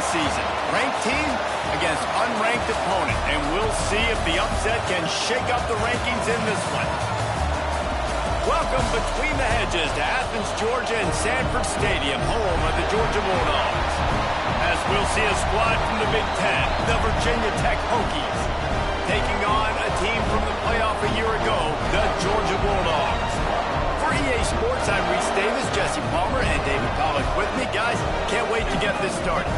season. Ranked team against unranked opponent, and we'll see if the upset can shake up the rankings in this one. Welcome between the hedges to Athens, Georgia and Sanford Stadium, home of the Georgia Bulldogs. As we'll see a squad from the Big Ten, the Virginia Tech Hokies, taking on a team from the playoff a year ago, the Georgia Bulldogs. For EA Sports, I'm Reese Davis, Jesse Palmer, and David Pollack with me. Guys, can't wait to get this started.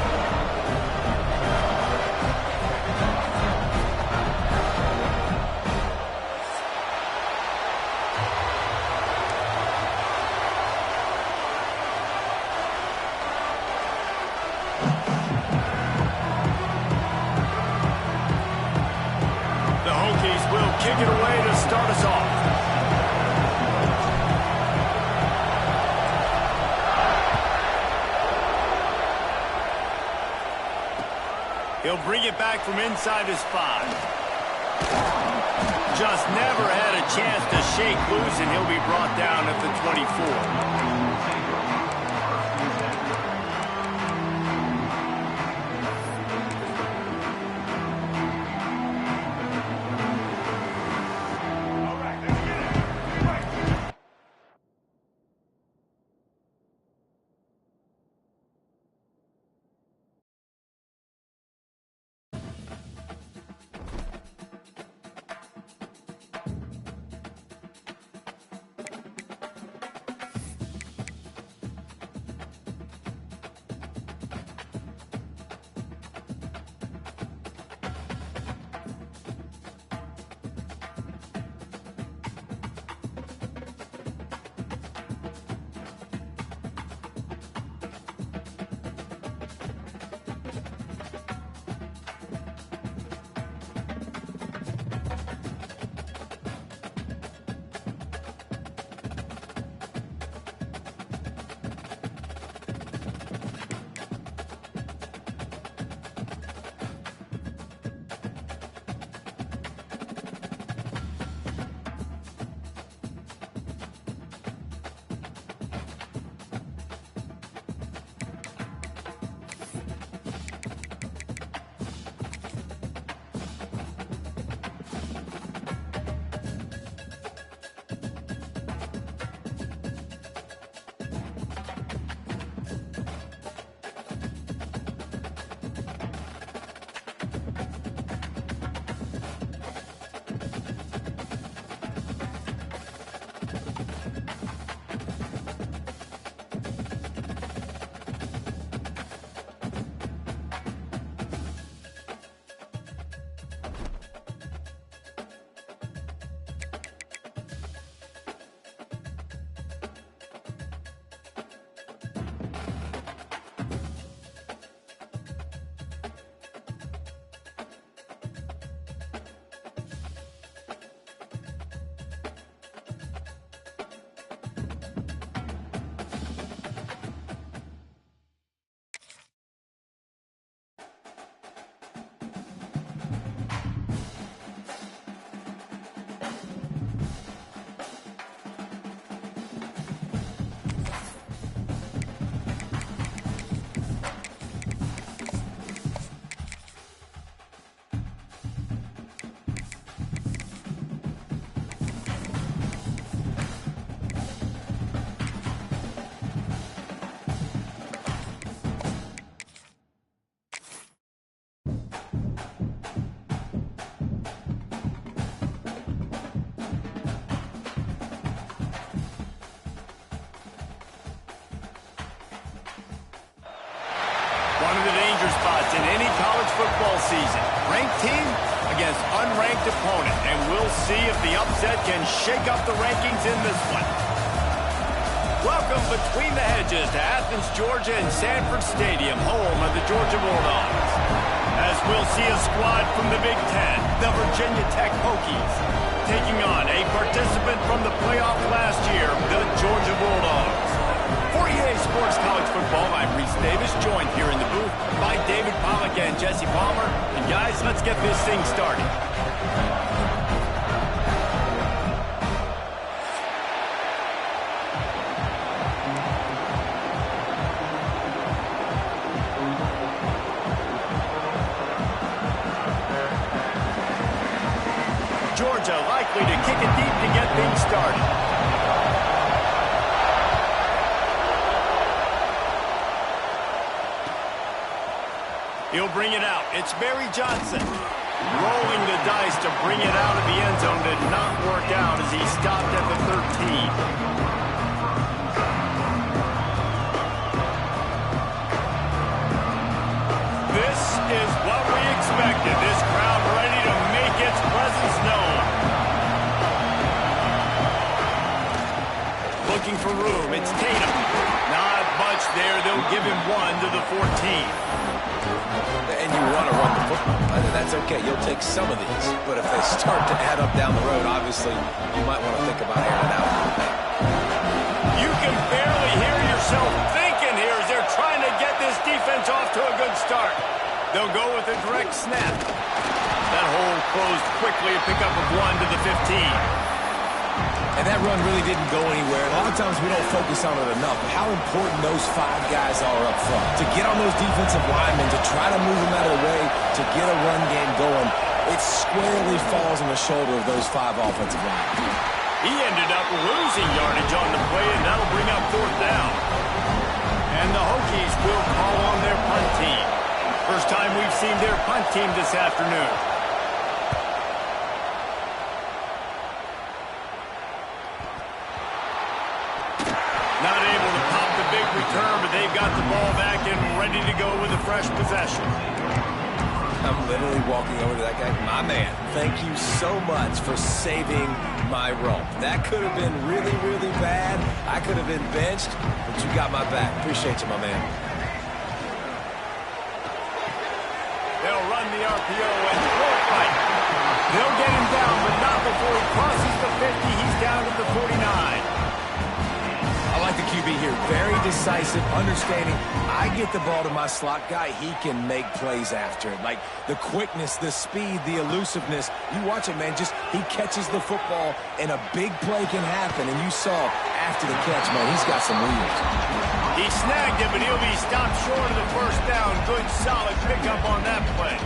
Kick it away to start us off. He'll bring it back from inside his 5. Just never had a chance to shake loose, and he'll be brought down at the 24. One of the danger spots in any college football season. Ranked team against unranked opponent. And we'll see if the upset can shake up the rankings in this one. Welcome between the hedges to Athens, Georgia and Sanford Stadium, home of the Georgia Bulldogs. As we'll see a squad from the Big Ten, the Virginia Tech Hokies, taking on a participant from the playoff last year, the Georgia Bulldogs. For EA Sports College Football, I'm Reese Davis, joined here in the booth by David Pollack and Jesse Palmer. And guys, let's get this thing started. Georgia likely to kick it deep to get things started. He'll bring it out. It's Barry Johnson. Rolling the dice to bring it out of the end zone did not work out as he stopped at the 13. This is what we expected. This crowd ready to make its presence known. Looking for room. It's Tatum. Not much there. They'll give him one to the 14. And you want to run the football. That's okay. You'll take some of these. But if they start to add up down the road, obviously, you might want to think about airing it out a little bit. You can barely hear yourself thinking here as they're trying to get this defense off to a good start. They'll go with a direct snap. That hole closed quickly, a pickup of 1 to the 15. And that run really didn't go anywhere. A lot of times we don't focus on it enough. But how important those 5 guys are up front. To get on those defensive linemen, to try to move them out of the way, to get a run game going, it squarely falls on the shoulder of those 5 offensive linemen. He ended up losing yardage on the play, and that'll bring up 4th down. And the Hokies will call on their punt team. First time we've seen their punt team this afternoon. Not able to pop the big return, but they've got the ball back and ready to go with a fresh possession. I'm literally walking over to that guy. My man, thank you so much for saving my rump. That could have been really, really bad. I could have been benched, but you got my back. Appreciate you, my man. They'll run the RPO and throw it right. They'll get him down, but not before he crosses the 50. He's down to the 49. I like the QB here. Very decisive, understanding. I get the ball to my slot guy, he can make plays after it. Like the quickness, the speed, the elusiveness. You watch it, man. Just he catches the football, and a big play can happen. And you saw after the catch, man, he's got some wheels. He snagged it, but he'll be stopped short of the first down. Good, solid pickup on that play.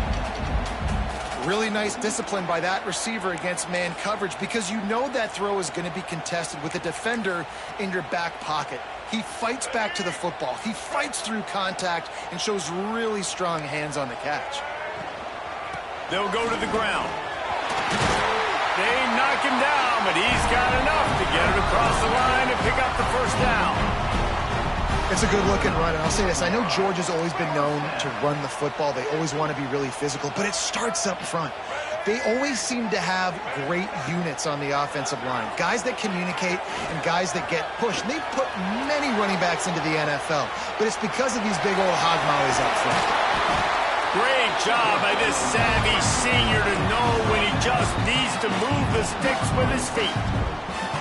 Really nice discipline by that receiver against man coverage because you know that throw is going to be contested with a defender in your back pocket. He fights back to the football. He fights through contact and shows really strong hands on the catch. They'll go to the ground. They knock him down, but he's got enough to get it across the line and pick up the first down. It's a good-looking run, and I'll say this. I know Georgia's always been known to run the football. They always want to be really physical, but it starts up front. They always seem to have great units on the offensive line, guys that communicate and guys that get pushed. And they've put many running backs into the NFL, but it's because of these big old hog mollies up front. Great job by this savvy senior to know when he just needs to move the sticks with his feet.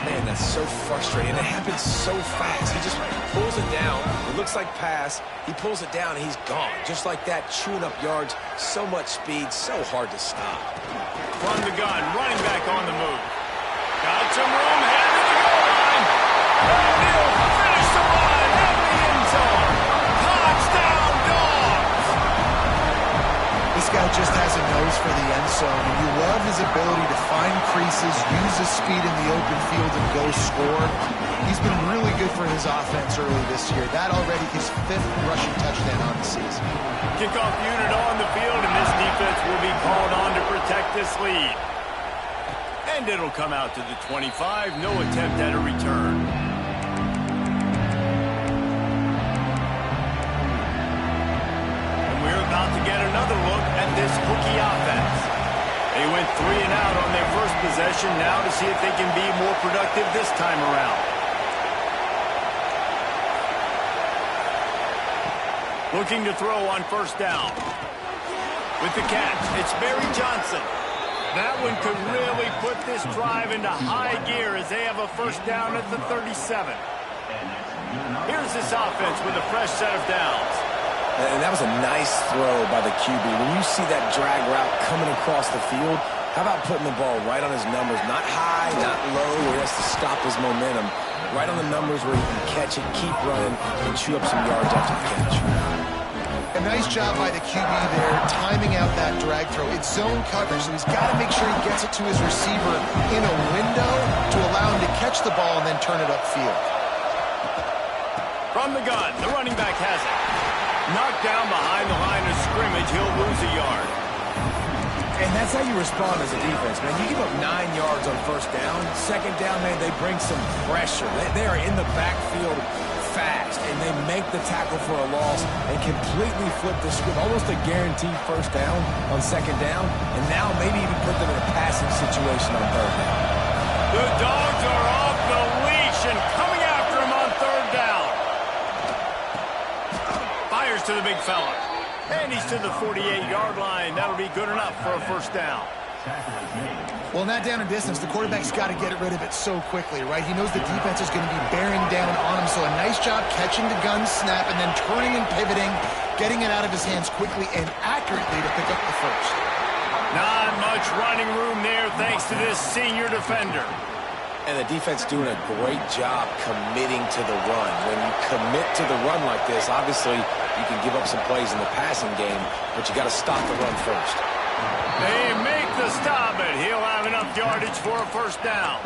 Man, that's so frustrating. It happens so fast. He just pulls it down. It looks like pass. He pulls it down, and he's gone. Just like that, chewing up yards. So much speed, so hard to stop. From the gun, running back on the move. Got some room, headed to the goal line. And he'll finish the run in the end zone. Touchdown, Dogs! This guy just has a nose for the end zone, and you love his ability to find creases, use his speed in the open field, and go score. He's been really good for his offense early this year. That already his 5th rushing touchdown on the season. Kickoff unit on the field, and this defense will be called on to protect this lead. And it'll come out to the 25. No attempt at a return. And we're about to get another look at this Hokie offense. They went 3 and out on their first possession. Now to see if they can be more productive this time around. Looking to throw on first down. With the catch, it's Barry Johnson. That one could really put this drive into high gear as they have a first down at the 37. Here's this offense with a fresh set of downs. And that was a nice throw by the QB. When you see that drag route coming across the field, how about putting the ball right on his numbers? Not high, not low, where he has to stop his momentum. Right on the numbers where he can catch it, keep running, and chew up some yards after the catch. A nice job by the QB there, timing out that drag throw. It's zone coverage, so he's got to make sure he gets it to his receiver in a window to allow him to catch the ball and then turn it upfield. From the gun, the running back has it. Knocked down behind the line of scrimmage, he'll lose a yard. And that's how you respond as a defense, man. You give up 9 yards on first down. Second down, man, they bring some pressure. They are in the backfield fast, and they make the tackle for a loss and completely flip the script. Almost a guaranteed first down on second down, and now maybe even put them in a passing situation on third down. The Dogs are off the leash and coming after him on third down. Fires to the big fella. And he's to the 48-yard line. That'll be good enough for a first down. Well, in that down and distance, the quarterback's got to get rid of it so quickly, right? He knows the defense is going to be bearing down on him, so a nice job catching the gun snap and then turning and pivoting, getting it out of his hands quickly and accurately to pick up the first. Not much running room there thanks to this senior defender. And the defense doing a great job committing to the run. When you commit to the run like this, obviously you can give up some plays in the passing game, but you got to stop the run first. They make the stop, and he'll have enough yardage for a first down.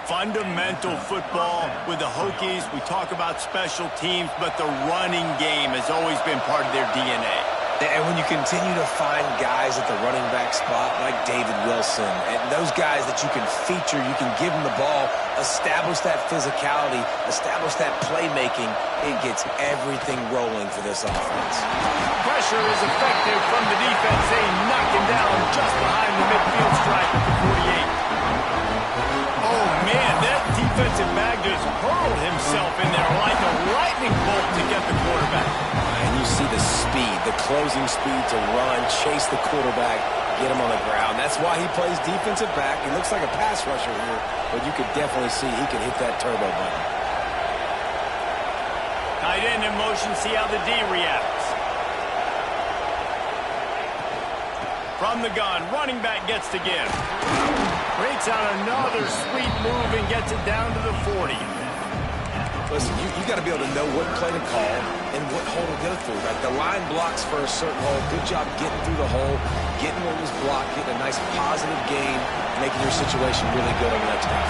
Fundamental football with the Hokies. We talk about special teams, but the running game has always been part of their DNA. And when you continue to find guys at the running back spot like David Wilson, and those guys that you can feature, you can give them the ball, establish that physicality, establish that playmaking, it gets everything rolling for this offense. Pressure is effective from the defense. They knock him down just behind the midfield stripe at the 48. Oh, man, that defensive back just hurled himself in there like a lightning bolt to get the quarterback. And you see the speed, the closing speed to run, chase the quarterback, get him on the ground. That's why he plays defensive back. He looks like a pass rusher here, but you could definitely see he can hit that turbo button. Tight end in motion, see how the D reacts. From the gun, running back gets to give. Breaks out another sweet move and gets it down to the 40. Listen, you got to be able to know what play to call and what hole to go through, right? The line blocks for a certain hole. Good job getting through the hole, getting what was blocked, getting a nice positive gain, making your situation really good on the next down.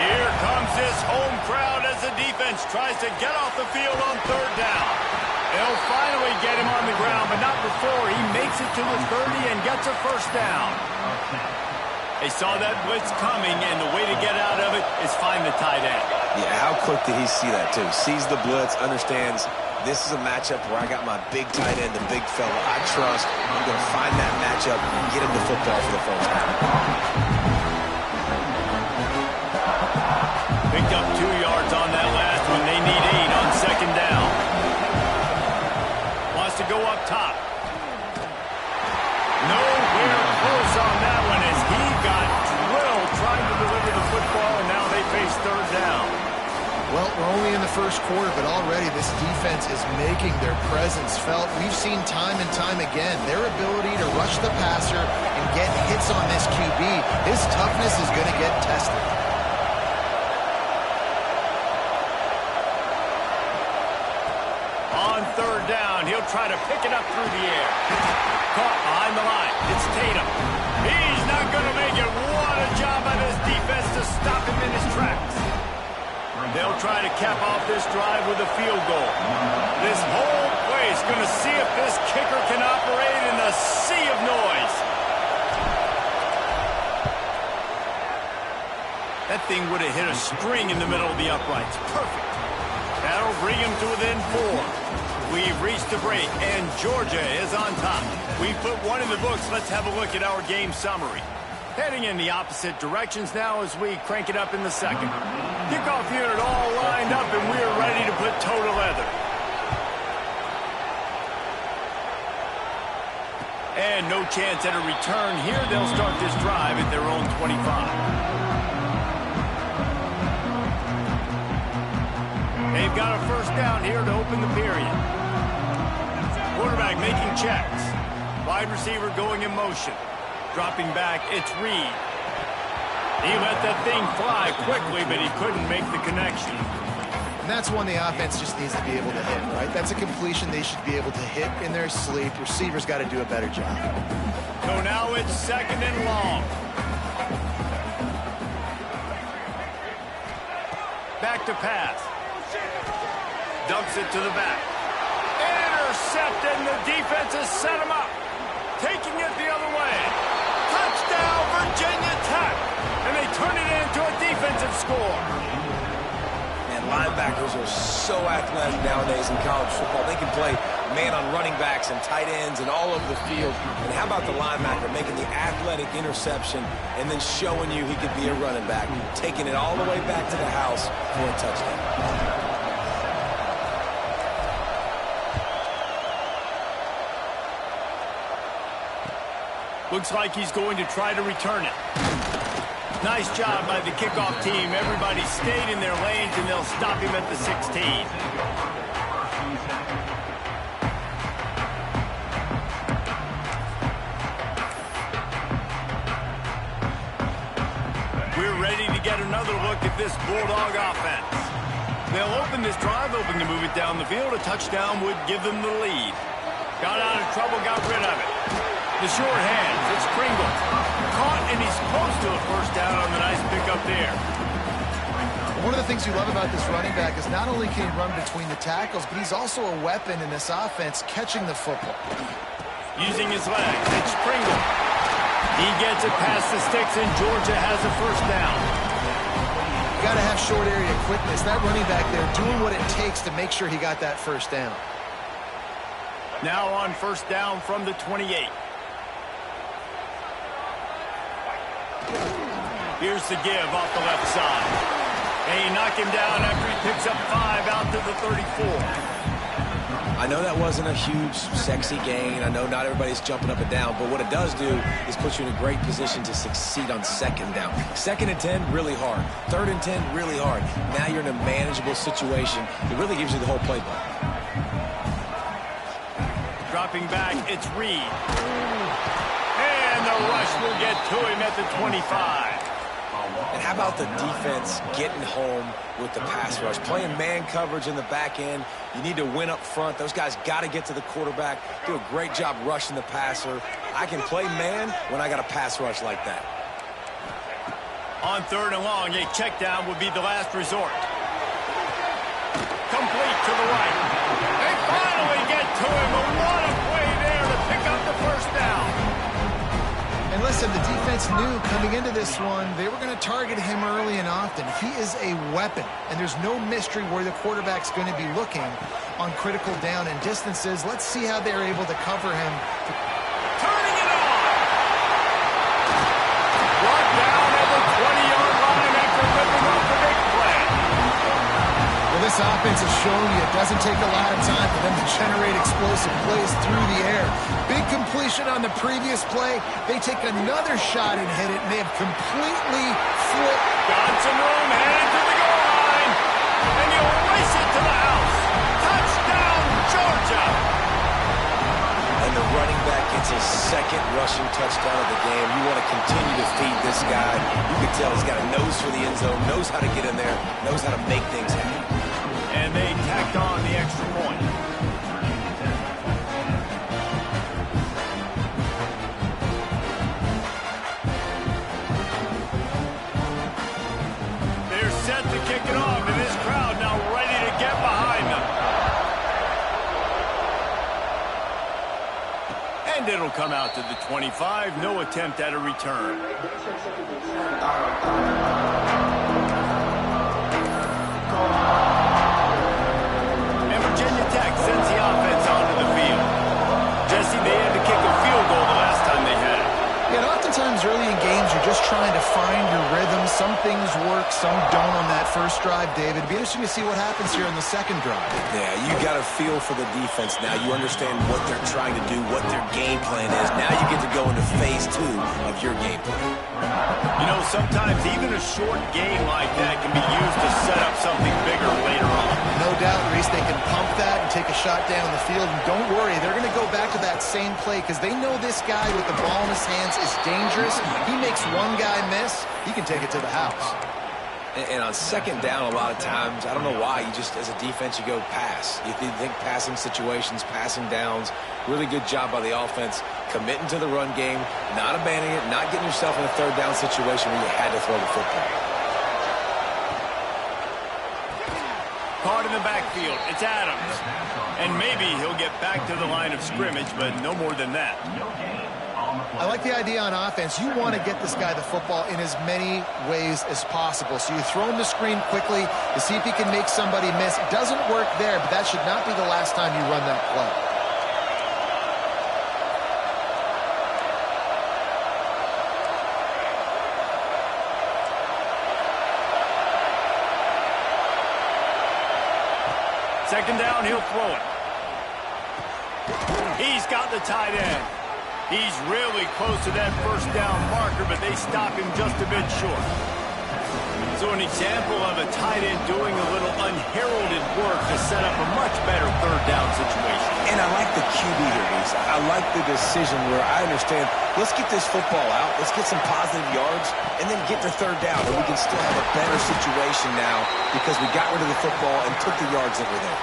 Here comes this home crowd as the defense tries to get off the field on third down. They'll finally get him on the ground, but not before he makes it to the 30 and gets a first down. They saw that blitz coming, and the way to get out of it is find the tight end. Yeah, how quick did he see that, too? Sees the blitz, understands this is a matchup where I got my big tight end, the big fella I trust. I'm going to find that matchup and get him the football for the first down. Picked up 2 yards on that last one. They need 8 on second down. Wants to go up top. Nowhere close on that one as he got drilled trying to deliver the football, and now they face third down. Well, we're only in the first quarter, but already this defense is making their presence felt. We've seen time and time again their ability to rush the passer and get hits on this QB. His toughness is going to get tested. On third down, he'll try to pick it up through the air. Caught behind the line. It's Tatum. He's not going to make it. What a job by this defense to stop him in his tracks. They'll try to cap off this drive with a field goal. This whole place going to see if this kicker can operate in the sea of noise. That thing would have hit a string in the middle of the uprights. Perfect. That'll bring him to within 4. We've reached the break, and Georgia is on top. We put 1 in the books. Let's have a look at our game summary. Heading in the opposite directions now as we crank it up in the second. Kickoff unit all lined up, and we're ready to put toe to leather. And no chance at a return here. They'll start this drive at their own 25. They've got a first down here to open the period. Quarterback making checks. Wide receiver going in motion. Dropping back, it's Reed. He let that thing fly quickly, but he couldn't make the connection. And that's one the offense just needs to be able to hit, right? That's a completion they should be able to hit in their sleep. Receivers got to do a better job. So now it's 2nd and long. Back to pass. Dumps it to the back. Intercepted, and the defense has set him up. Taking it the other way. Touchdown, Virginia Tech. And they turn it into a defensive score. Man, linebackers are so athletic nowadays in college football. They can play man on running backs and tight ends and all over the field. And how about the linebacker making the athletic interception and then showing you he could be a running back, taking it all the way back to the house for a touchdown. Looks like he's going to try to return it. Nice job by the kickoff team. Everybody stayed in their lanes, and they'll stop him at the 16. We're ready to get another look at this Bulldog offense. They'll open this drive, hoping to move it down the field. A touchdown would give them the lead. Got out of trouble, got rid of it. The short hands, it's Pringle. Caught, and he's close to a first down on the nice pickup there. One of the things you love about this running back is not only can he run between the tackles, but he's also a weapon in this offense catching the football. Using his legs, it's Pringle. He gets it past the sticks, and Georgia has a first down. You got to have short area quickness. That running back there doing what it takes to make sure he got that first down. Now on first down from the 28. Here's the give off the left side. And he knocked him down after he picks up 5 out to the 34. I know that wasn't a huge, sexy gain. I know not everybody's jumping up and down, but what it does do is put you in a great position to succeed on 2nd down. 2nd and 10, really hard. 3rd and 10, really hard. Now you're in a manageable situation. It really gives you the whole playbook. Dropping back, it's Reed. And the rush will get to him at the 25. And how about the defense getting home with the pass rush? Playing man coverage in the back end. You need to win up front. Those guys got to get to the quarterback. Do a great job rushing the passer. I can play man when I got a pass rush like that. On 3rd and long, a check down would be the last resort. Complete to the right. They finally get to him. But what a play there to pick up the first down. And listen, the defense knew coming into this one, they were going to target him early and often. He is a weapon, and there's no mystery where the quarterback's going to be looking on critical down and distances. Let's see how they're able to cover him. Turning it on! Brought down at the 20-yard line after ripping off the big play. Well, this offense is showing you it doesn't take a lot of time for them to generate explosive plays through the air. Big completion on the previous play. They take another shot and hit it, and they have completely flipped. Got some room, headed to the goal line. And he'll race it to the house. Touchdown, Georgia. And the running back gets his 2nd rushing touchdown of the game. You want to continue to feed this guy. You can tell he's got a nose for the end zone, knows how to get in there, knows how to make things happen. And they tacked on the extra point. They're set to kick it off, and this crowd now ready to get behind them. And it'll come out to the 25. No attempt at a return. And Virginia Tech sends the offense onto the field. Jesse, they had to kick a field goal the last time they had it. Yeah, and oftentimes early in games, you're just trying to find your rhythm. Some things work, some don't on that first drive, David. It'd be interesting to see what happens here on the 2nd drive. Yeah, you got a feel for the defense now. You understand what they're trying to do, what their game plan is. Now you get to go into phase 2 of your game plan. You know, sometimes even a short game like that can be used to set up something bigger later on. No doubt, Reese, they can pump that and take a shot down the field. And don't worry, they're going to go back to that same play because they know this guy with the ball in his hands is dangerous. He makes one guy miss, he can take it to the house. And on second down, a lot of times, I don't know why, you just, as a defense, you go pass. You think passing situations, passing downs. Really good job by the offense, committing to the run game, not abandoning it, not getting yourself in a third down situation where you had to throw the football. Caught in the backfield, it's Adams. And maybe he'll get back to the line of scrimmage, but no more than that. I like the idea on offense. You want to get this guy the football in as many ways as possible. So you throw him the screen quickly to see if he can make somebody miss. It doesn't work there, but that should not be the last time you run that play. Second down, he'll throw it. He's got the tight end. He's really close to that first down marker, but they stop him just a bit short. So an example of a tight end doing a little unheralded work to set up a much better third down situation. And I like the QB here, Lisa. I like the decision where I understand, let's get this football out, let's get some positive yards, and then get to third down, and we can still have a better situation now because we got rid of the football and took the yards that were there.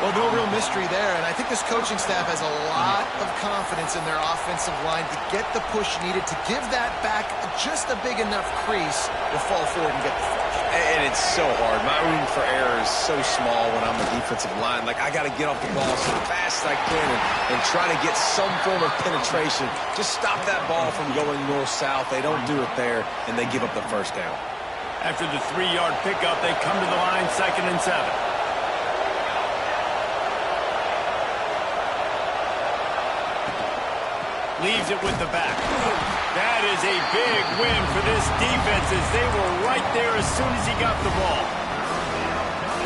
Well, no real mystery there, and I think this coaching staff has a lot of confidence in their offensive line to get the push needed to give that back just a big enough crease to fall forward and get the first. And it's so hard. My room for error is so small when I'm a defensive line. Like, I got to get off the ball so fast as I can and try to get some form of penetration. Just stop that ball from going north-south. They don't do it there, and they give up the first down. After the 3-yard pickup, they come to the line, 2nd and 7. Leaves it with the back. That is a big win for this defense as they were right there as soon as he got the ball.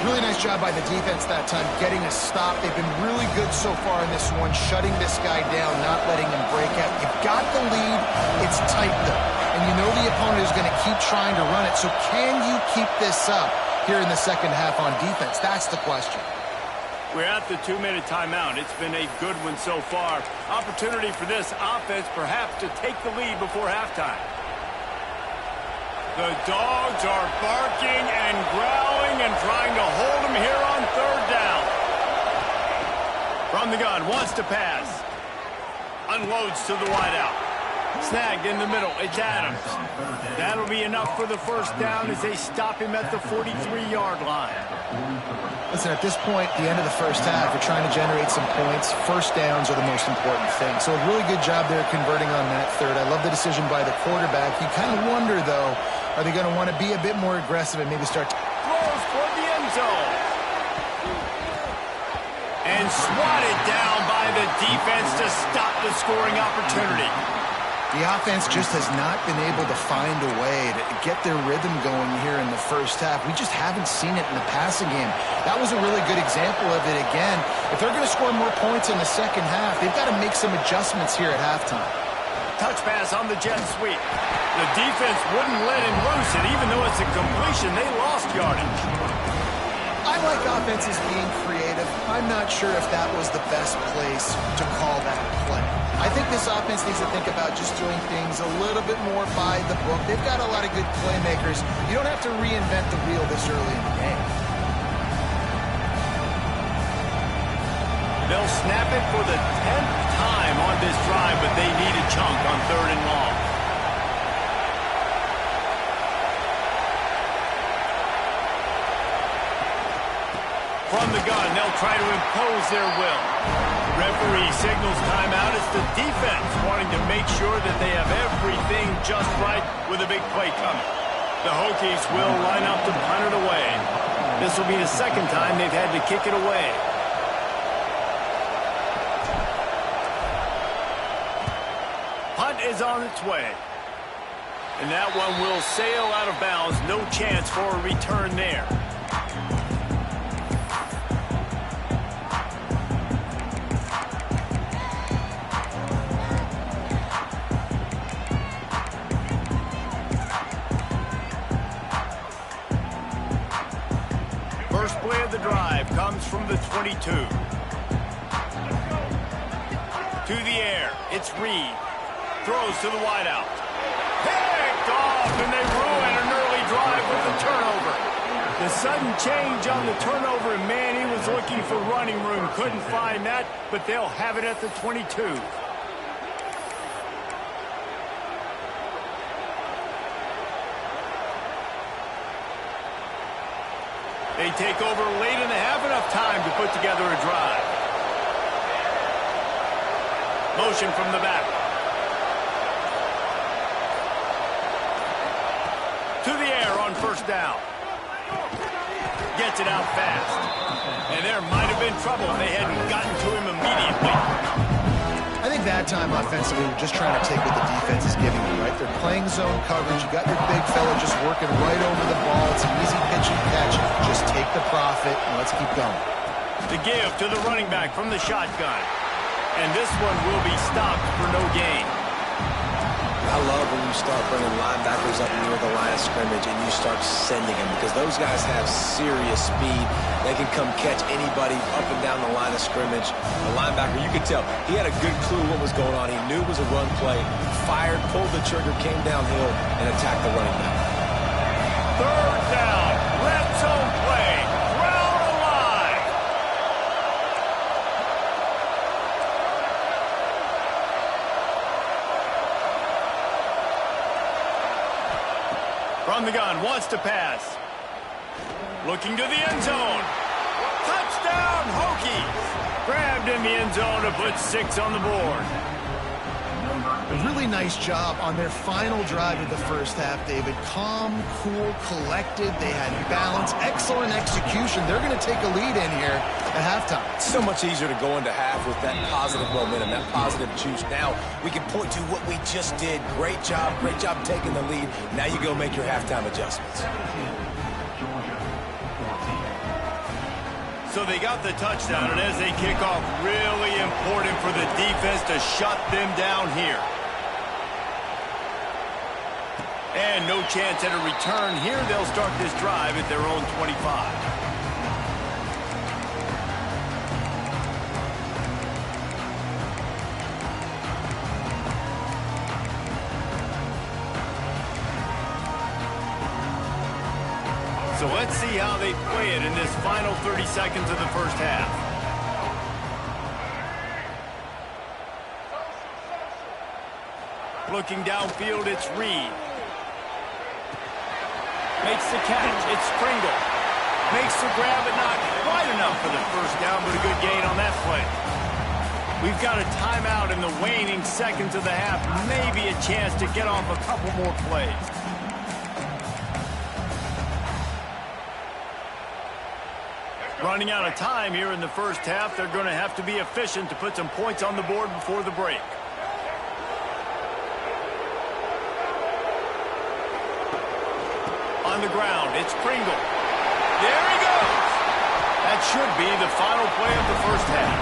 Really nice job by the defense that time, getting a stop. They've been really good so far in this one, shutting this guy down, not letting him break out. You've got the lead. It's tight, though. And you know the opponent is going to keep trying to run it. So can you keep this up here in the second half on defense? That's the question. We're at the 2-minute timeout. It's been a good one so far. Opportunity for this offense perhaps to take the lead before halftime. The Dogs are barking and growling and trying to hold him here on third down. From the gun, wants to pass. Unloads to the wideout. Snagged in the middle. It's Adams. That'll be enough for the first down as they stop him at the 43-yard line. Listen, at this point, the end of the first half, you're trying to generate some points. First downs are the most important thing. So a really good job there converting on that third. I love the decision by the quarterback. You kind of wonder, though, are they going to want to be a bit more aggressive and maybe start throws toward the end zone. And swatted down by the defense to stop the scoring opportunity. The offense just has not been able to find a way to get their rhythm going here in the first half. We just haven't seen it in the passing game. That was a really good example of it again. If they're going to score more points in the second half, they've got to make some adjustments here at halftime. Touch pass on the jet sweep. The defense wouldn't let him loose it. Even though it's a completion, they lost yardage. I like offenses being creative. I'm not sure if that was the best place to call that play. I think this offense needs to think about just doing things a little bit more by the book. They've got a lot of good playmakers. You don't have to reinvent the wheel this early in the game. They'll snap it for the 10th time on this drive, but they need a chunk on 3rd and long. From the gun, they'll try to impose their will. Referee signals timeout. It's the defense wanting to make sure that they have everything just right with a big play coming. The Hokies will line up to punt it away. This will be the second time they've had to kick it away. Punt is on its way. And that one will sail out of bounds. No chance for a return there. First play of the drive comes from the 22. To the air, it's Reed. Throws to the wideout. Picked off, and they ruin an early drive with the turnover. The sudden change on the turnover, and man, he was looking for running room. Couldn't find that, but they'll have it at the 22. They take over late and have enough time to put together a drive. Motion from the back. To the air on first down. Gets it out fast. And there might have been trouble if they hadn't gotten to him immediately. I think that time offensively, you're just trying to take what the defense is giving you, right? They're playing zone coverage. You got your big fella just working right over the ball. It's an easy pitch and catch. Just take the profit and let's keep going. The give to the running back from the shotgun. And this one will be stopped for no gain. I love when you start bringing linebackers up near the line of scrimmage and you start sending them, because those guys have serious speed. They can come catch anybody up and down the line of scrimmage. The linebacker, you could tell, he had a good clue what was going on. He knew it was a run play, fired, pulled the trigger, came downhill, and attacked the running back. Third down, red zone play, crowd alive. From the gun, wants to pass. Looking to the end zone. Touchdown, Hokies. Grabbed in the end zone to put 6 on the board. A really nice job on their final drive of the first half, David. Calm, cool, collected. They had balance, excellent execution. They're going to take a lead in here at halftime. It's so much easier to go into half with that positive momentum, that positive juice. Now we can point to what we just did. Great job taking the lead. Now you go make your halftime adjustments. So they got the touchdown, and as they kick off, really important for the defense to shut them down here. And no chance at a return here. They'll start this drive at their own 25. So let's see how they play it in this final 30 seconds of the first half. Looking downfield, it's Reed. Makes the catch, it's Pringle. Makes the grab, but not quite enough for the first down, but a good gain on that play. We've got a timeout in the waning seconds of the half. Maybe a chance to get off a couple more plays. Running out of time here in the first half. They're going to have to be efficient to put some points on the board before the break. On the ground, it's Pringle. There he goes. That should be the final play of the first half.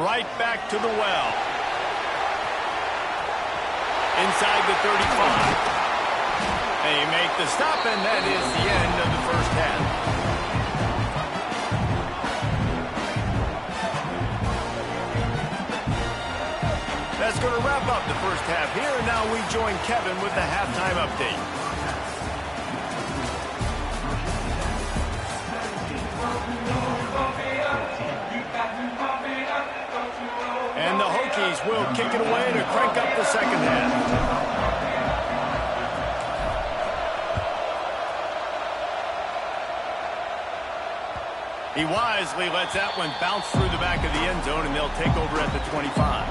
Right back to the well. Inside the 35. They make the stop, and that is the end of the first half. That's going to wrap up the first half here, and now we join Kevin with the halftime update. And the Hokies will kick it away to crank up the second half. He wisely lets that one bounce through the back of the end zone, and they'll take over at the 25.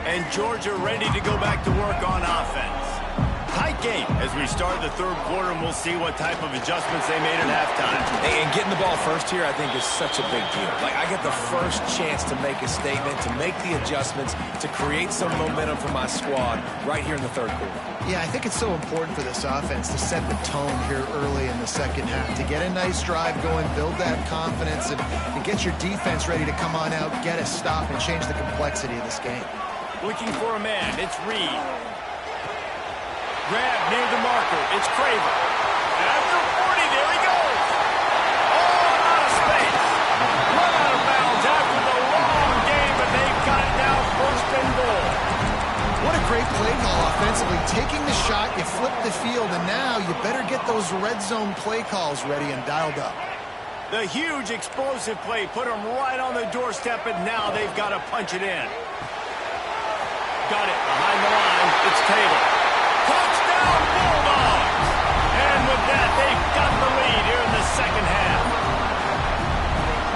And Georgia ready to go back to work on offense. Tight game as we start the third quarter, and we'll see what type of adjustments they made at halftime. And getting the ball first here, I think, is such a big deal. Like, I get the first chance to make a statement, to make the adjustments, to create some momentum for my squad right here in the third quarter. Yeah, I think it's so important for this offense to set the tone here early in the second half, to get a nice drive going, build that confidence, and get your defense ready to come on out, get a stop, and change the complexity of this game. Looking for a man, it's Reed. Grab near the marker, it's Craver. At the 40, there he goes. taking the shot, you flip the field, and now you better get those red zone play calls ready and dialed up. The huge explosive play put them right on the doorstep, and now they've got to punch it in. Got it behind the line. It's Taylor. Touchdown, Bulldogs! And with that, they've got the lead here in the second half.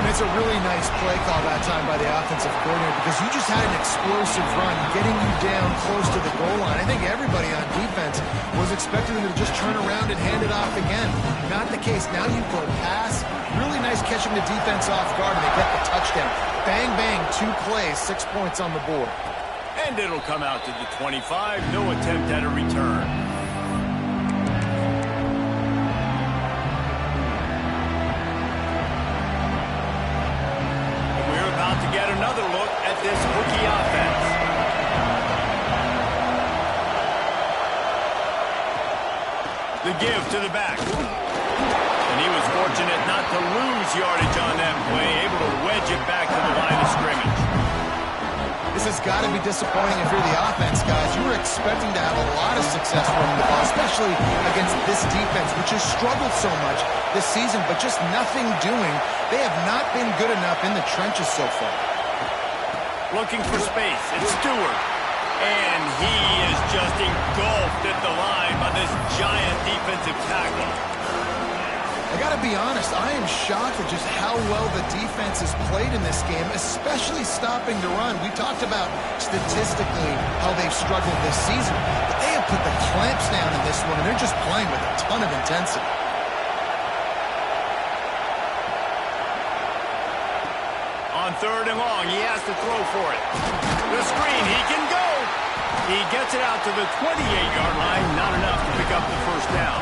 And it's a really nice play call that time by the offensive coordinator because you just had an explosive run getting you down close to the goal line. I think everybody on defense was expecting them to just turn around and hand it off again. Not the case. Now you go pass. Really nice catching the defense off guard, and they get the touchdown. Bang, bang, 2 plays, 6 points on the board. And it'll come out to the 25. No attempt at a return. And we're about to get another look at this rookie offense. The give to the back. And he was fortunate not to lose yardage on that play, able to wedge it back to the line of scrimmage. This has got to be disappointing if you're the offense, guys. You were expecting to have a lot of success running the ball, especially against this defense, which has struggled so much this season, but just nothing doing. They have not been good enough in the trenches so far. Looking for space. It's Stewart. And he is just engulfed at the line by this giant defensive tackle. I got to be honest, I am shocked at just how well the defense has played in this game, especially stopping the run. We talked about statistically how they've struggled this season, but they have put the clamps down in this one, and they're just playing with a ton of intensity. On 3rd and long, he has to throw for it. The screen, he can go. He gets it out to the 28-yard line, not enough to pick up the first down.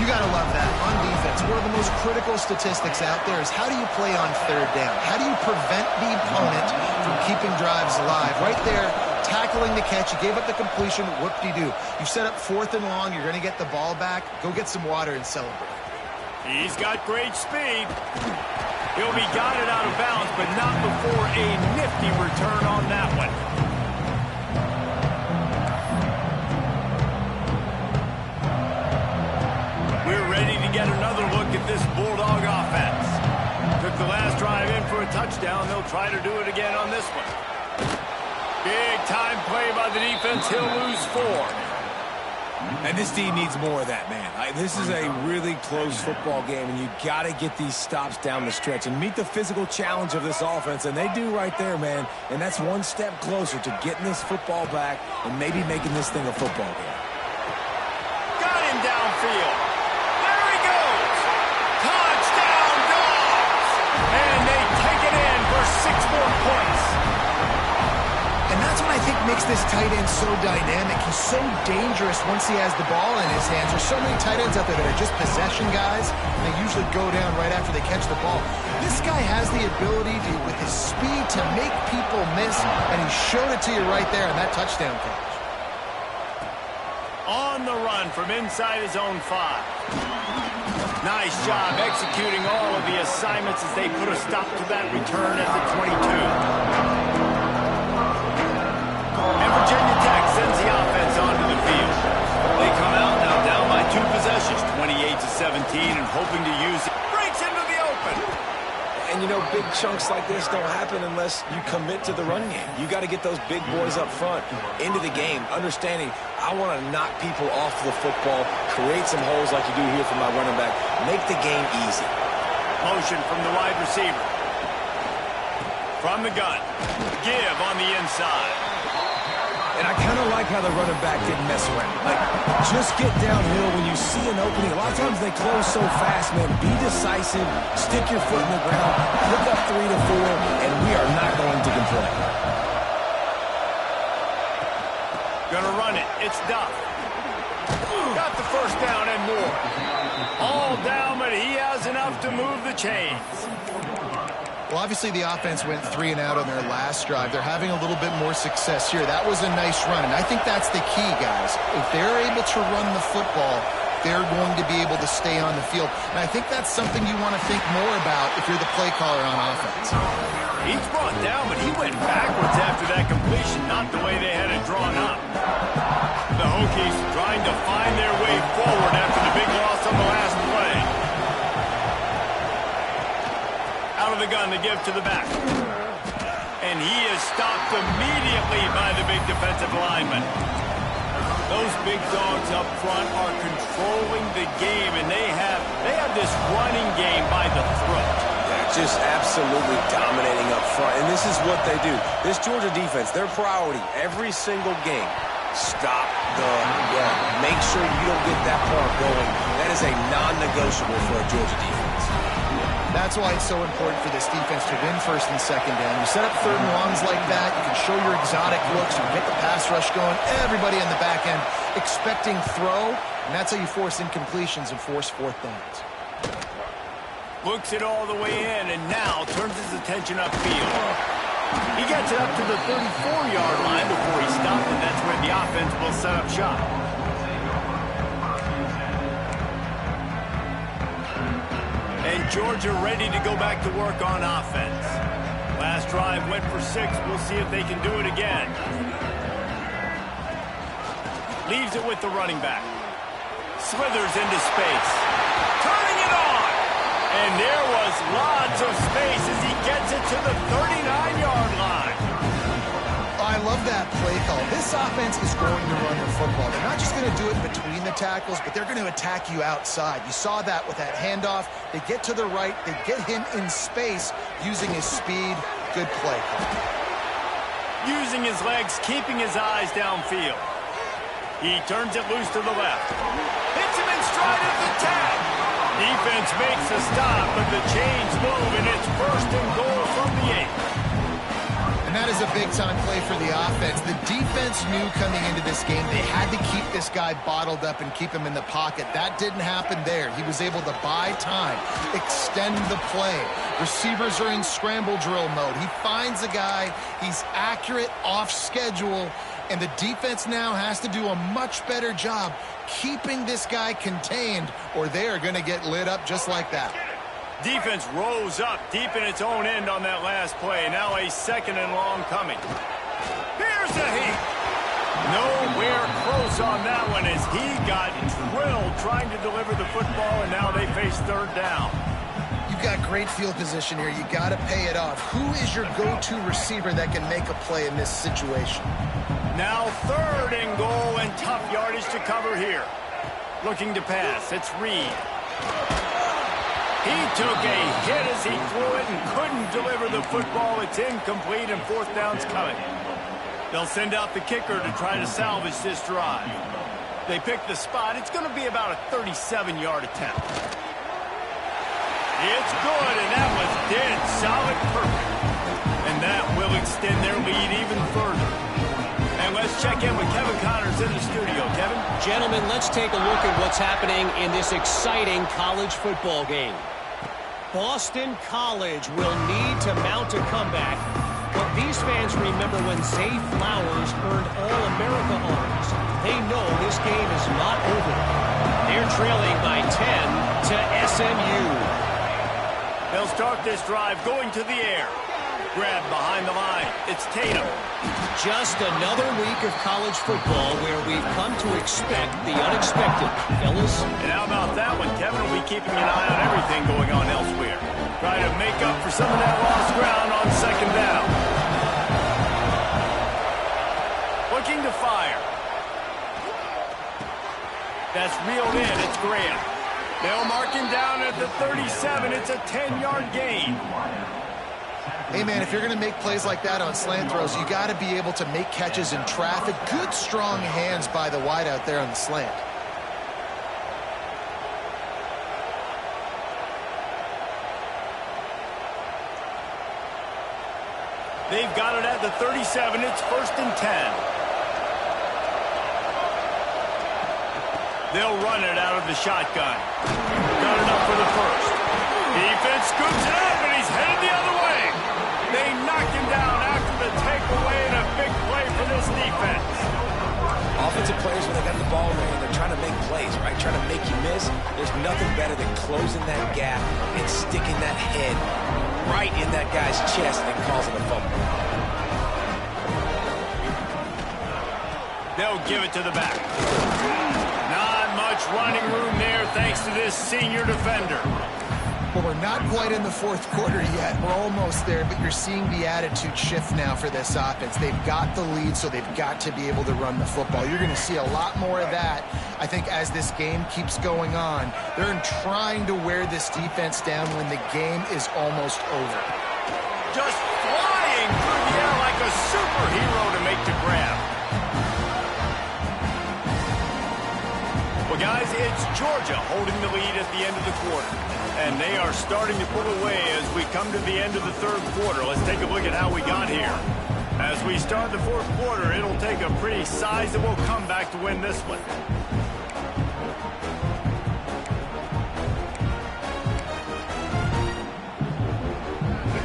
You got to love that on defense. One of the most critical statistics out there is how do you play on 3rd down? How do you prevent the opponent from keeping drives alive? Right there, tackling the catch. You gave up the completion. Whoop-de-doo. You set up 4th and long. You're going to get the ball back. Go get some water and celebrate. He's got great speed. He'll be guided out of bounds, but not before a nifty return on that one. We're ready to get another look at this Bulldog offense. Took the last drive in for a touchdown. They'll try to do it again on this one. Big time play by the defense. He'll lose 4. And this team needs more of that, man. This is a really close football game, and you got to get these stops down the stretch and meet the physical challenge of this offense, and they do right there, man. And that's one step closer to getting this football back and maybe making this thing a football game. Got him downfield. There he goes. Touchdown, Dogs! And they take it in for 6 more points. And that's what I think makes this tight end so dynamic. He's so dangerous once he has the ball in his hands. There's so many tight ends out there that are just possession guys, and they usually go down right after they catch the ball. This guy has the ability to, with his speed, to make people miss, and he showed it to you right there in that touchdown catch. On the run from inside his own 5. Nice job executing all of the assignments as they put a stop to that return at the 22. And Virginia Tech sends the offense onto the field. They come out now down by 2 possessions, 28-17, and hoping to use it. Breaks into the open. And, you know, big chunks like this don't happen unless you commit to the run game. You got to get those big boys up front into the game, understanding I want to knock people off the football, create some holes like you do here for my running back, make the game easy. Motion from the wide receiver. From the gun. Give on the inside. And I kind of like how the running back didn't mess around. Like, just get downhill when you see an opening. A lot of times they close so fast, man. Be decisive, stick your foot in the ground, pick up 3 to 4, and we are not going to complain. Gonna run it. It's Duff. Got the first down and more. All down, but he has enough to move the chains. Well, obviously the offense went 3 and out on their last drive. They're having a little bit more success here. That was a nice run, and I think that's the key, guys. If they're able to run the football, they're going to be able to stay on the field. And I think that's something you want to think more about if you're the play caller on offense. He's brought down, but he went backwards after that completion, not the way they had it drawn up. rookies trying to find their way forward after the big loss on the last play. Out of the gun to give to the back. And he is stopped immediately by the big defensive lineman. Those big dogs up front are controlling the game, and they have this running game by the throat. Just absolutely dominating up front, and this is what they do. This Georgia defense, their priority every single game, stop the run. Make sure you don't get that part going. That is a non-negotiable for a Georgia defense. That's why it's so important for this defense to win first and second down. You set up third and longs like that, you can show your exotic looks, you can get the pass rush going, everybody in the back end expecting throw, and that's how you force incompletions and force fourth downs. Looks it all the way in, and now turns his attention upfield. He gets it up to the 34-yard line before he stopped, and that's where the offense will set up shop. And Georgia ready to go back to work on offense. Last drive went for 6. We'll see if they can do it again. Leaves it with the running back. Slithers into space. Turning it on! And there was lots of space as he gets it to the 39-yard line. I love that play call. This offense is going to run the football. They're not just going to do it between the tackles, but they're going to attack you outside. You saw that with that handoff. They get to the right. They get him in space using his speed. Good play call. Using his legs, keeping his eyes downfield. He turns it loose to the left. Hits him in stride at the tag. Defense makes a stop, but the chains move, and it's first and goal from the 8. And that is a big-time play for the offense. The defense knew coming into this game they had to keep this guy bottled up and keep him in the pocket. That didn't happen there. He was able to buy time, extend the play. Receivers are in scramble drill mode. He finds a guy. He's accurate, off schedule, and the defense now has to do a much better job keeping this guy contained, or they are going to get lit up just like that. Defense rose up deep in its own end on that last play. Now a second and long coming. Here's a heat. Nowhere close on that one as he got drilled trying to deliver the football, and now they face third down. You've got great field position here. You got to pay it off. Who is your go-to receiver that can make a play in this situation? Now third and goal, and tough yardage to cover here. Looking to pass. It's Reed. He took a hit as he threw it and couldn't deliver the football. It's incomplete, and fourth down's coming. They'll send out the kicker to try to salvage this drive. They pick the spot. It's going to be about a 37-yard attempt. It's good, and that was dead solid perfect. And that will extend their lead even further. And let's check in with Kevin Connors in the studio. Kevin? Gentlemen, let's take a look at what's happening in this exciting college football game. Boston College will need to mount a comeback, but these fans remember when Zay Flowers earned All-America honors. They know this game is not over. They're trailing by 10 to SMU. They'll start this drive going to the air. Grab behind the line. It's Tatum. Just another week of college football where we've come to expect the unexpected, fellas. And how about that one? Kevin will be keeping an eye on everything going on elsewhere. Try to make up for some of that lost ground on second down. Looking to fire. That's reeled in. It's Graham. They'll mark him down at the 37. It's a 10-yard gain. Hey, man, if you're going to make plays like that on slant throws, you got to be able to make catches in traffic. Good, strong hands by the wide out there on the slant. They've got it at the 37. It's first and 10. They'll run it out of the shotgun. Got it up for the first. Defense scoops it up, and he's headed the other way. They knocked him down after the takeaway, and a big play for this defense. Offensive players, when they got the ball in there, they're trying to make plays, right? Trying to make you miss. There's nothing better than closing that gap and sticking that head right in that guy's chest and causing a fumble. They'll give it to the back. Not much running room there thanks to this senior defender. Well, we're not quite in the fourth quarter yet. We're almost there, but you're seeing the attitude shift now for this offense. They've got the lead, so they've got to be able to run the football. You're going to see a lot more of that, I think, as this game keeps going on. They're trying to wear this defense down when the game is almost over. Just flying through the air like a superhero to make the grab. Well, guys, it's Georgia holding the lead at the end of the quarter. And they are starting to pull away as we come to the end of the third quarter. Let's take a look at how we got here. As we start the fourth quarter, it'll take a pretty sizable comeback to win this one.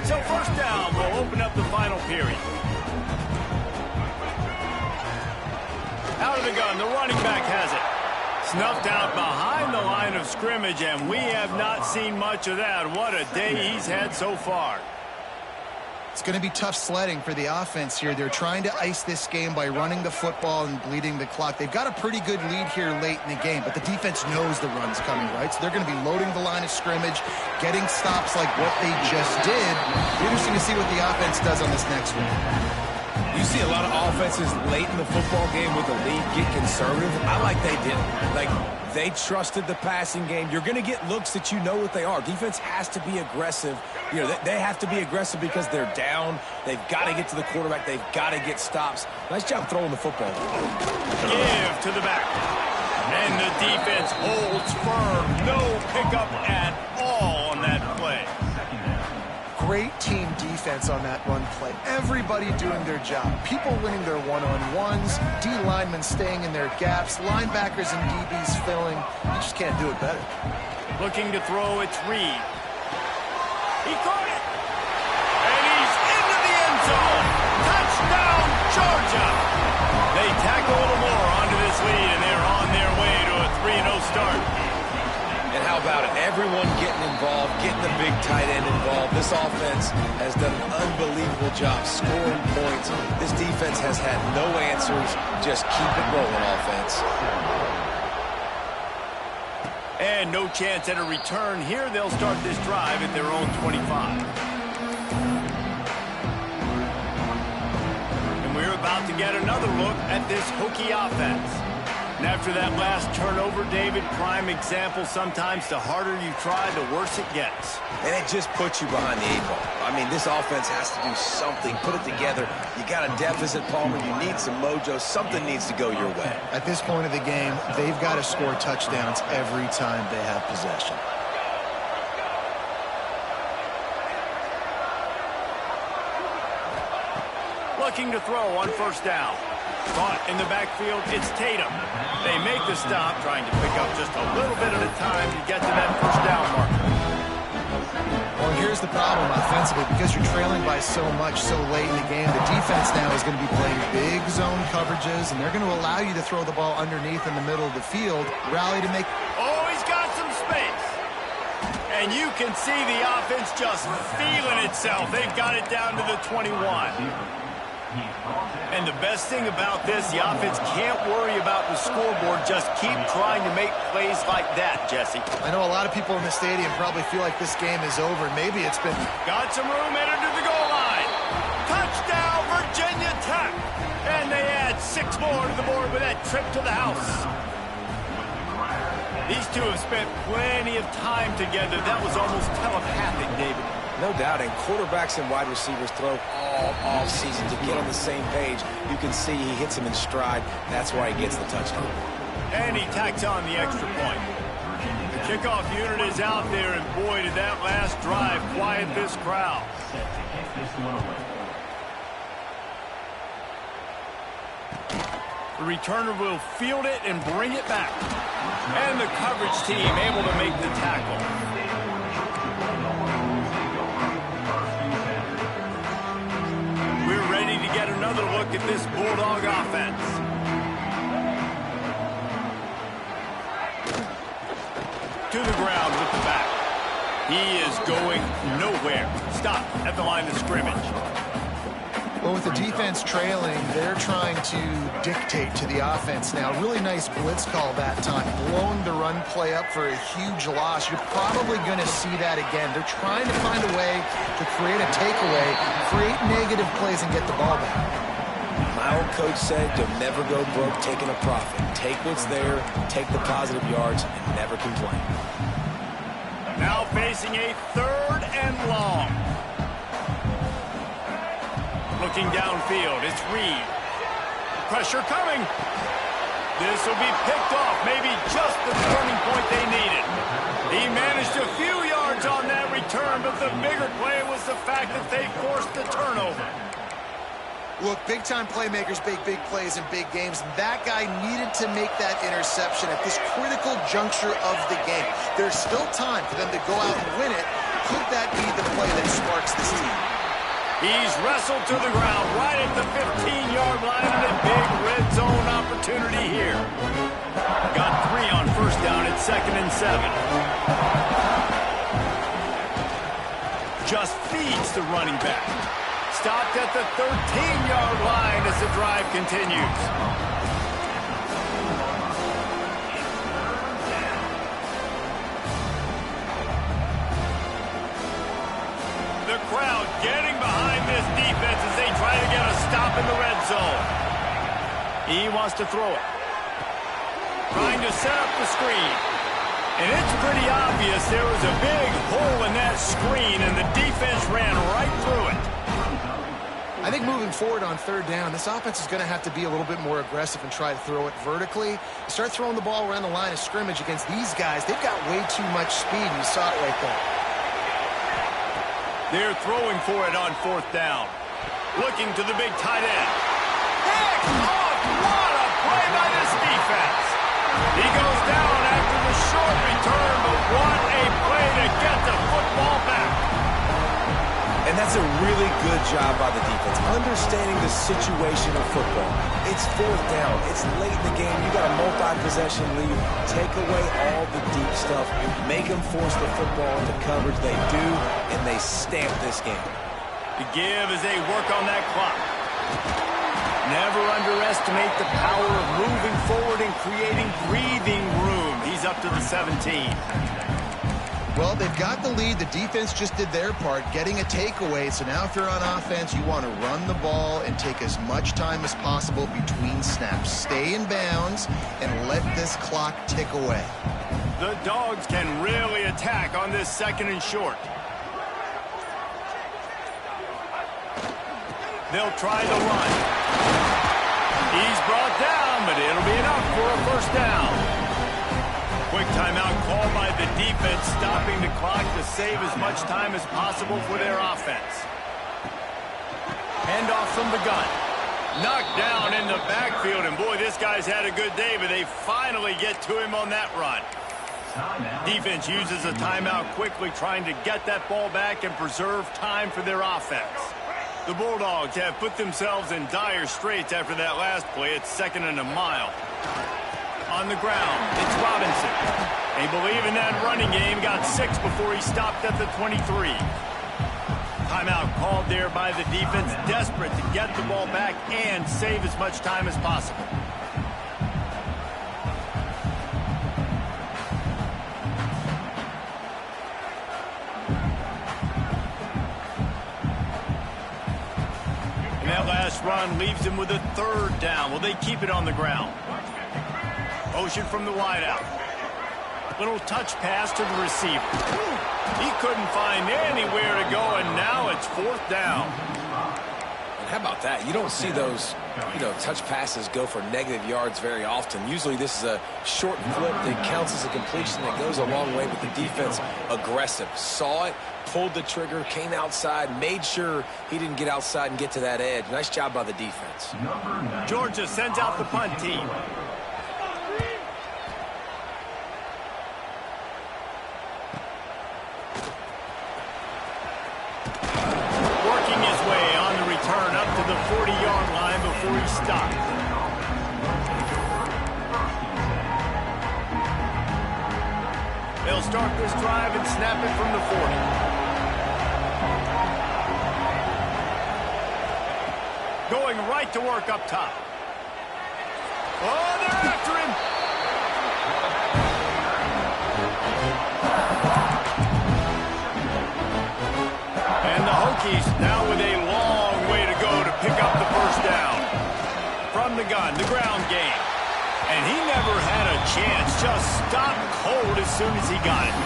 So first down, we'll open up the final period. Out of the gun, the running back has it. Snuffed out behind the line of scrimmage, and we have not seen much of that. What a day he's had so far. It's going to be tough sledding for the offense here. They're trying to ice this game by running the football and bleeding the clock. They've got a pretty good lead here late in the game, but the defense knows the run's coming, right? So they're going to be loading the line of scrimmage, getting stops like what they just did. Interesting to see what the offense does on this next one. You see a lot of offenses late in the football game with the lead get conservative. I like they did. Like, they trusted the passing game. You're going to get looks that you know what they are. Defense has to be aggressive. You know, they have to be aggressive because they're down. They've got to get to the quarterback. They've got to get stops. Nice job throwing the football. Give to the back. And the defense holds firm. No pickup at all on that play. Great team defense on that run play. Everybody doing their job. People winning their one-on-ones, D linemen staying in their gaps, linebackers and DBs filling. You just can't do it better. Looking to throw, it's Reed. He caught it. And he's into the end zone. Touchdown, Georgia. They tack a little more onto this lead, and they're on their way to a 3-0 start. And how about it? Everyone getting involved, getting the big tight end involved. This offense has done an unbelievable job scoring points. This defense has had no answers. Just keep it rolling, offense. And no chance at a return here. They'll start this drive at their own 25. And we're about to get another look at this Hokie offense. And after that last turnover, David, prime example, sometimes the harder you try, the worse it gets. And it just puts you behind the 8 ball. I mean, this offense has to do something, put it together. You got a deficit, Palmer. You need some mojo. Something needs to go your way. At this point of the game, they've got to score touchdowns every time they have possession. Looking to throw on first down. Caught in the backfield, it's Tatum. They make the stop, trying to pick up just a little bit at a time to get to that first down marker. Well, here's the problem offensively. Because you're trailing by so much so late in the game, the defense now is going to be playing big zone coverages, and they're going to allow you to throw the ball underneath in the middle of the field, rally to make... Oh, he's got some space. And you can see the offense just feeling itself. They've got it down to the 21. And the best thing about this, the offense can't worry about the scoreboard. Just keep trying to make plays like that, Jesse. I know a lot of people in the stadium probably feel like this game is over. Maybe it's been... Got some room headed to the goal line. Touchdown, Virginia Tech. And they add 6 more to the board with that trip to the house. These two have spent plenty of time together. That was almost telepathic, David. No doubt, and quarterbacks and wide receivers throw all off-season to get on the same page. You can see he hits him in stride. That's why he gets the touchdown. And he tacks on the extra point. The kickoff unit is out there, and boy, did that last drive quiet this crowd. The returner will field it and bring it back. And the coverage team able to make the tackle. We're ready to get another look at this Bulldog offense. To the ground with the back. He is going nowhere. Stop at the line of scrimmage. Well, with the defense trailing, they're trying to dictate to the offense now. Really nice blitz call that time, blowing the run play up for a huge loss. You're probably going to see that again. They're trying to find a way to create a takeaway, create negative plays, and get the ball back. My old coach said, you'll never go broke taking a profit. Take what's there, take the positive yards, and never complain. Now facing a 3rd and long. Looking downfield, it's Reed. Pressure coming. This will be picked off, maybe just the turning point they needed. He managed a few yards on that return, but the bigger play was the fact that they forced the turnover. Look, big-time playmakers make big plays in big games. That guy needed to make that interception at this critical juncture of the game. There's still time for them to go out and win it. Could that be the play that sparks this team? He's wrestled to the ground right at the 15-yard line, and a big red zone opportunity here. Got 3 on first down at 2nd and 7. Just feeds the running back. Stopped at the 13-yard line as the drive continues. The crowd getting behind this defense as they try to get a stop in the red zone. He wants to throw it. Trying to set up the screen. And it's pretty obvious there was a big hole in that screen, and the defense ran right through it. I think moving forward on 3rd down, this offense is going to have to be a little bit more aggressive and try to throw it vertically. You start throwing the ball around the line of scrimmage against these guys, they've got way too much speed. You saw it right there. They're throwing for it on 4th down. Looking to the big tight end. Pick off! What a play by this defense! He goes down after the short return, but what a play to get the football back. And that's a really good job by the defense, understanding the situation of football. It's 4th down. It's late in the game. You got a multi-possession lead. Take away all the deep stuff. Make them force the football into coverage. They do, and they stamp this game. The give as they work on that clock. Never underestimate the power of moving forward and creating breathing room. He's up to the 17. Well, they've got the lead. The defense just did their part, getting a takeaway. So now if you're on offense, you want to run the ball and take as much time as possible between snaps. Stay in bounds and let this clock tick away. The Dogs can really attack on this 2nd and short. They'll try the run. He's brought down, but it'll be enough for a 1st down. Quick timeout called by the defense, stopping the clock to save as much time as possible for their offense. Handoff from the gun. Knocked down in the backfield, and boy, this guy's had a good day, but they finally get to him on that run. Defense uses a timeout quickly, trying to get that ball back and preserve time for their offense. The Bulldogs have put themselves in dire straits after that last play. It's 2nd and a mile. On the ground, it's Robinson. They believe in that running game. Got 6 before he stopped at the 23. Timeout called there by the defense, desperate to get the ball back and save as much time as possible. And that last run leaves him with a 3rd down. Will they keep it on the ground? Motion from the wideout. Little touch pass to the receiver. He couldn't find anywhere to go, and now it's 4th down. And how about that? You don't see those, touch passes go for negative yards very often. Usually this is a short flip that counts as a completion that goes a long way, but the defense aggressive. Saw it, pulled the trigger, came outside, made sure he didn't get outside and get to that edge. Nice job by the defense. Georgia sends out the punt team. The 40-yard line before he stopped. They'll start this drive and snap it from the 40. going right to work up top. Oh, they're after him. And the Hokies now with a long way to go to pick up the first down. From the gun, the ground game. And he never had a chance, just stopped cold as soon as he got it.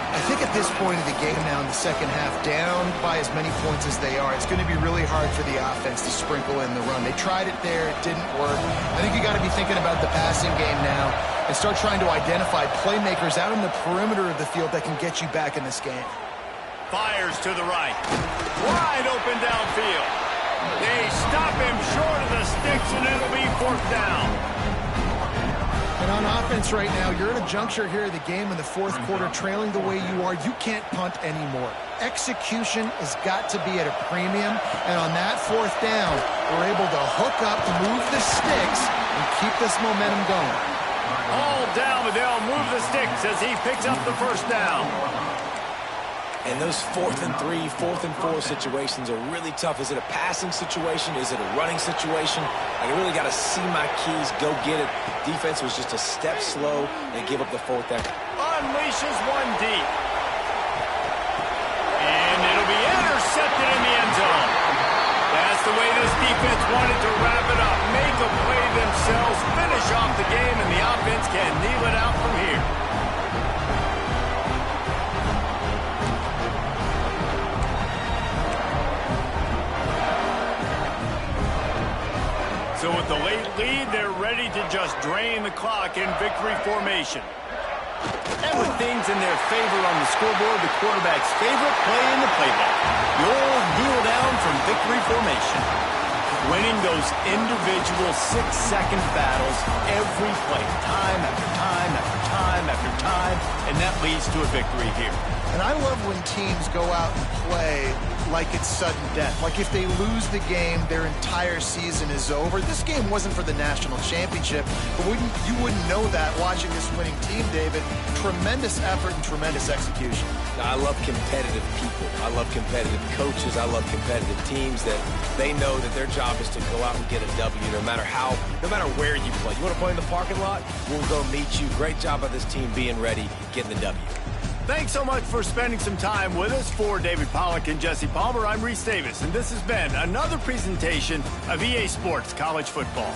I think at this point of the game now in the second half, down by as many points as they are, it's going to be really hard for the offense to sprinkle in the run. They tried it there, it didn't work. I think you got to be thinking about the passing game now and start trying to identify playmakers out in the perimeter of the field that can get you back in this game. Fires to the right. Wide open downfield. They stop him short of the sticks, and it'll be fourth down. And on offense right now, you're at a juncture here of the game in the fourth quarter, trailing the way you are. You can't punt anymore. Execution has got to be at a premium, and on that fourth down, we're able to hook up, move the sticks, and keep this momentum going. All down, but they'll move the sticks as he picks up the first down. And those 4th and 3, 4th and 4 situations are really tough. Is it a passing situation? Is it a running situation? I really got to see my keys, go get it. Defense was just a step slow and give up the fourth down. Unleashes one deep. And it'll be intercepted in the end zone. That's the way this defense wanted to wrap it up. Make a play themselves, finish off the game, and the offense can kneel it out from here. So with the late lead, they're ready to just drain the clock in victory formation. And with things in their favor on the scoreboard, the quarterback's favorite play in the playbook. The old kneel down from victory formation. Winning those individual 6-second battles every play, time after time after time after time, and that leads to a victory here. And I love when teams go out and play like it's sudden death. Like if they lose the game, their entire season is over. This game wasn't for the national championship, but you wouldn't know that watching this winning team, David. Tremendous effort and tremendous execution. I love competitive people. I love competitive coaches. I love competitive teams that they know that their job is to go out and get a W no matter where you play. You want to play in the parking lot? We'll go meet you. Great job by this team being ready, getting the W. Thanks so much for spending some time with us. For David Pollack and Jesse Palmer, I'm Reese Davis, and this has been another presentation of EA Sports College Football.